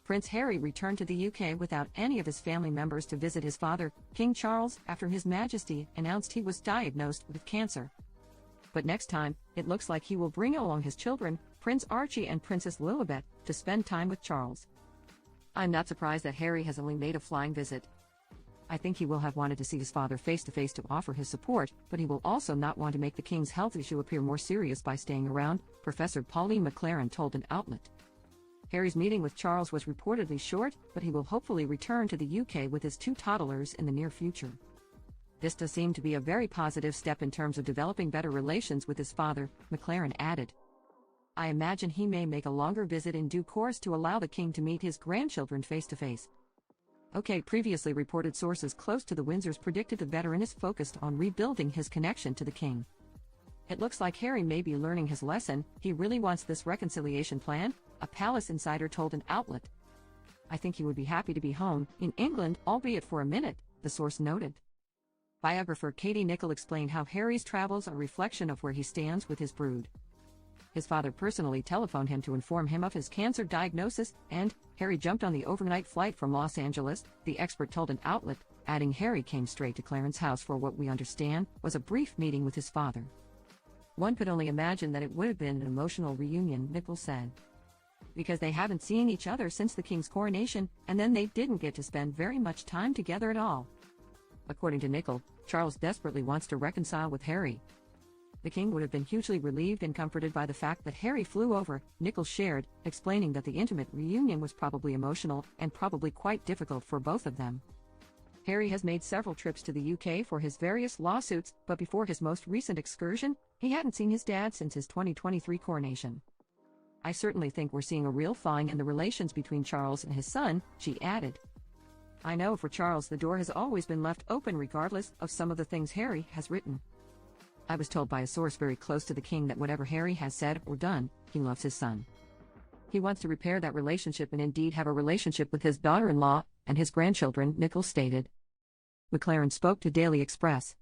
Prince Harry returned to the UK without any of his family members to visit his father, King Charles, after His Majesty announced he was diagnosed with cancer. But next time, it looks like he will bring along his children, Prince Archie and Princess Lilibet, to spend time with Charles. I'm not surprised that Harry has only made a flying visit. I think he will have wanted to see his father face-to-face to offer his support, but he will also not want to make the king's health issue appear more serious by staying around, Professor Pauline McLaren told an outlet. Harry's meeting with Charles was reportedly short, but he will hopefully return to the UK with his two toddlers in the near future. This does seem to be a very positive step in terms of developing better relations with his father, McLaren added. I imagine he may make a longer visit in due course to allow the king to meet his grandchildren face-to-face. OK, previously reported sources close to the Windsors predicted the veteran is focused on rebuilding his connection to the king. It looks like Harry may be learning his lesson. He really wants this reconciliation plan, a palace insider told an outlet. I think he would be happy to be home, in England, albeit for a minute, the source noted. Biographer Katie Nicholl explained how Harry's travels are a reflection of where he stands with his brood. His father personally telephoned him to inform him of his cancer diagnosis, and Harry jumped on the overnight flight from Los Angeles, the expert told an outlet, adding Harry came straight to Clarence House for what we understand was a brief meeting with his father. One could only imagine that it would have been an emotional reunion, Nicholl said. Because they haven't seen each other since the king's coronation, and then they didn't get to spend very much time together at all. According to Nicholl, Charles desperately wants to reconcile with Harry. The king would have been hugely relieved and comforted by the fact that Harry flew over, Nicholl shared, explaining that the intimate reunion was probably emotional and probably quite difficult for both of them. Harry has made several trips to the UK for his various lawsuits, but before his most recent excursion, he hadn't seen his dad since his 2023 coronation. I certainly think we're seeing a real thawing in the relations between Charles and his son, she added. I know for Charles the door has always been left open regardless of some of the things Harry has written. I was told by a source very close to the king that whatever Harry has said or done, he loves his son. He wants to repair that relationship and indeed have a relationship with his daughter-in-law and his grandchildren, Nicholl stated. McLaren spoke to Daily Express.